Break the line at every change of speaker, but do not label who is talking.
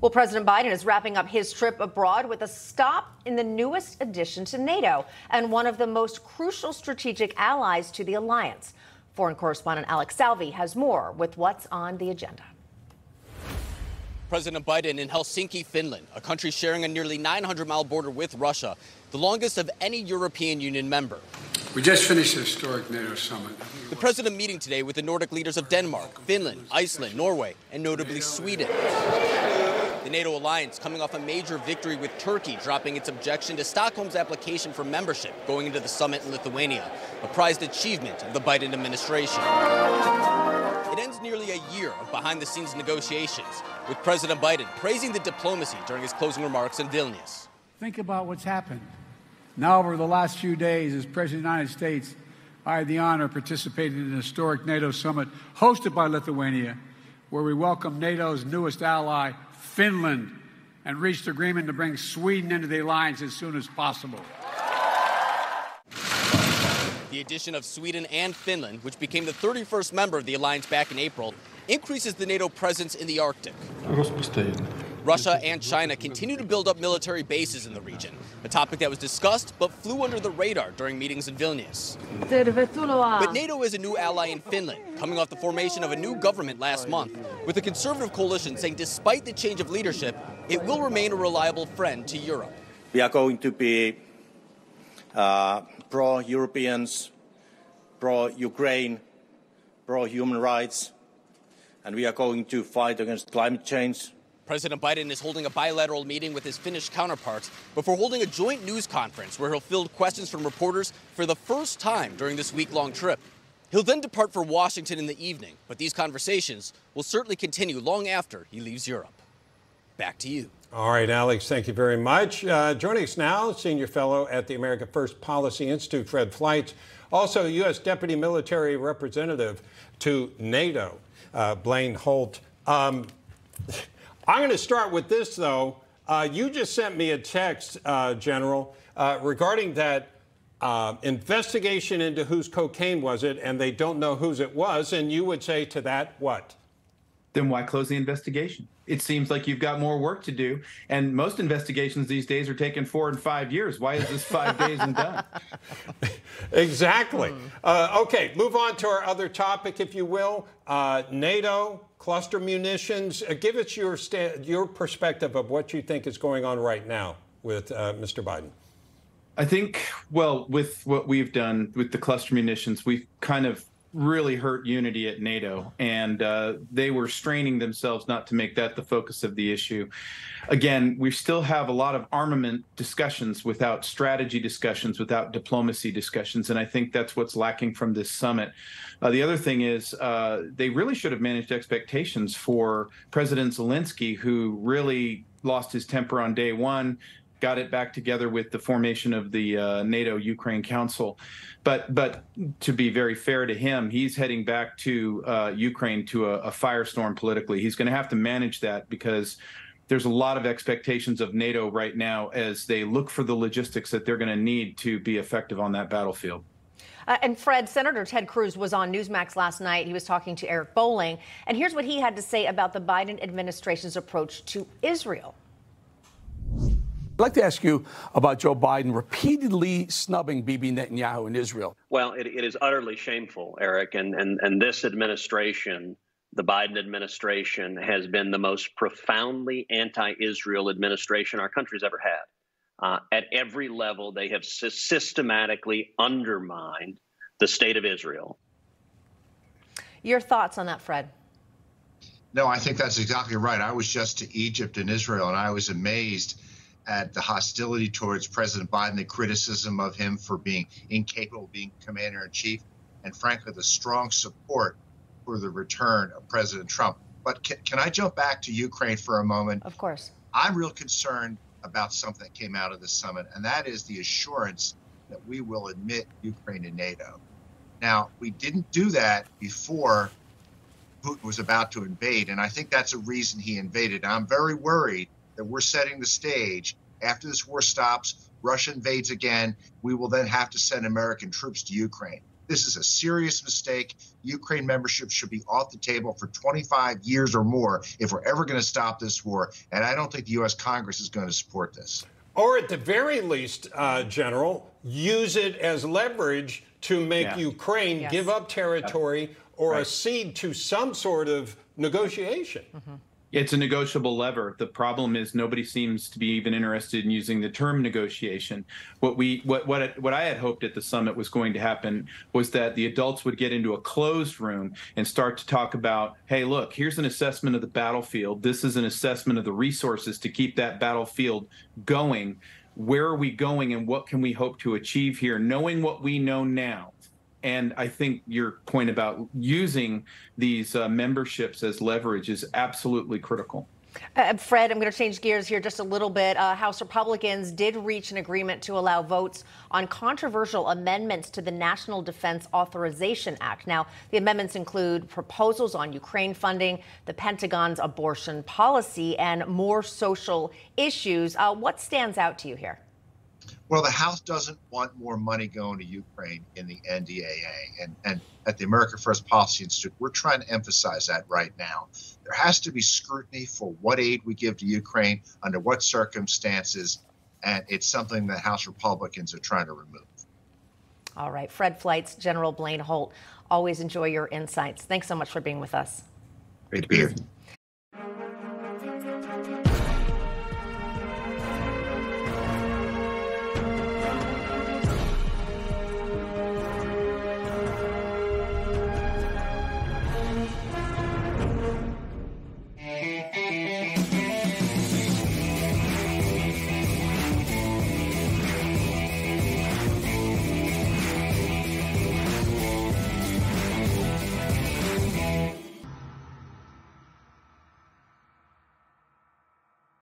Well, President Biden is wrapping up his trip abroad with a stop in the newest addition to NATO and one of the most crucial strategic allies to the alliance. Foreign correspondent Alex Salvi has more with what's on the agenda.
President Biden in Helsinki, Finland, a country sharing a nearly 900-mile border with Russia, the longest of any European Union member.
We just finished a historic NATO summit.
The president meeting today with the Nordic leaders of Denmark, Finland, Iceland, Norway, and notably Sweden. The NATO alliance coming off a major victory with Turkey dropping its objection to Stockholm's application for membership going into the summit in Lithuania, a prized achievement of the Biden administration. It ends nearly a year of behind-the-scenes negotiations, with President Biden praising the diplomacy during his closing remarks in Vilnius.
Think about what's happened. Now, over the last few days, as President of the United States, I had the honor of participating in an historic NATO summit hosted by Lithuania, where we welcomed NATO's newest ally, Finland, and reached agreement to bring Sweden into the alliance as soon as possible.
The addition of Sweden and Finland, which became the 31st member of the alliance back in April, increases the NATO presence in the Arctic. Russia and China continue to build up military bases in the region, a topic that was discussed but flew under the radar during meetings in Vilnius. But NATO is a new ally in Finland, coming off the formation of a new government last month, with the conservative coalition saying despite the change of leadership, it will remain a reliable friend to Europe.
We are going to be pro-Europeans, pro-Ukraine, pro-human rights, and we are going to fight against climate change.
President Biden is holding a bilateral meeting with his Finnish counterparts before holding a joint news conference where he'll field questions from reporters for the first time during this week-long trip. He'll then depart for Washington in the evening, but these conversations will certainly continue long after he leaves Europe. Back to you.
All right, Alex, thank you very much. Joining us now, Senior Fellow at the America First Policy Institute, Fred Fleitz, also U.S. Deputy Military Representative to NATO, Blaine Holt. I'm going to start with this, though. You just sent me a text, General, regarding that investigation into whose cocaine was it, and they don't know whose it was, and you would say to that what?
Then why close the investigation? It seems like you've got more work to do, and most investigations these days are taking 4 and 5 years. Why is this 5 days and done?
Exactly. Okay, move on to our other topic, if you will. NATO, cluster munitions. Give us your perspective of what you think is going on right now with Mr. Biden.
I think, well, with what we've done with the cluster munitions, we've kind of really hurt unity at NATO, and they were straining themselves not to make that the focus of the issue. Again, we still have a lot of armament discussions without strategy discussions, without diplomacy discussions, and I think that's what's lacking from this summit. The other thing is they really should have managed expectations for President Zelensky, who really lost his temper on day one, got it back together with the formation of the NATO-Ukraine Council. But to be very fair to him, he's heading back to Ukraine to a firestorm politically. He's going to have to manage that because there's a lot of expectations of NATO right now as they look for the logistics that they're going to need to be effective on that battlefield.
And Fred, Senator Ted Cruz was on Newsmax last night. He was talking to Eric Bolling. And here's what he had to say about the Biden administration's approach to Israel.
I'd like to ask you about Joe Biden repeatedly snubbing Bibi Netanyahu in Israel.
Well, it is utterly shameful, Eric, and this administration, the Biden administration, has been the most profoundly anti-Israel administration our country's ever had. At every level, they have systematically undermined the state of Israel.
Your thoughts on that, Fred?
No, I think that's exactly right. I was just to Egypt and Israel, and I was amazed at the hostility towards President Biden, the criticism of him for being incapable of being commander-in-chief, and frankly, the strong support for the return of President Trump. But can I jump back to Ukraine for a moment?
Of course.
I'm real concerned about something that came out of this summit, and that is the assurance that we will admit Ukraine to NATO. Now, we didn't do that before Putin was about to invade, and I think that's a reason he invaded. I'm very worried that we're setting the stage. After this war stops, Russia invades again, we will then have to send American troops to Ukraine. This is a serious mistake. Ukraine membership should be off the table for 25 years or more if we're ever going to stop this war. And I don't think the U.S. Congress is going to support this.
Or at the very least, General, use it as leverage to make Ukraine give up territory or accede to some sort of negotiation.
It's a negotiable lever. The problem is nobody seems to be even interested in using the term negotiation. What I had hoped at the summit was going to happen was that the adults would get into a closed room and start to talk about, hey, look, here's an assessment of the battlefield. This is an assessment of the resources to keep that battlefield going. Where are we going and what can we hope to achieve here, knowing what we know now? And I think your point about using these memberships as leverage is absolutely critical.
Fred, I'm going to change gears here just a little bit. House Republicans did reach an agreement to allow votes on controversial amendments to the National Defense Authorization Act. Now, the amendments include proposals on Ukraine funding, the Pentagon's abortion policy, and more social issues. What stands out to you here?
Well, the House doesn't want more money going to Ukraine in the NDAA. And at the America First Policy Institute, we're trying to emphasize that right now. There has to be scrutiny for what aid we give to Ukraine, under what circumstances, and it's something that House Republicans are trying to remove.
All right. Fred Fleitz, General Blaine Holt, always enjoy your insights. Thanks so much for being with us.
Great to be here.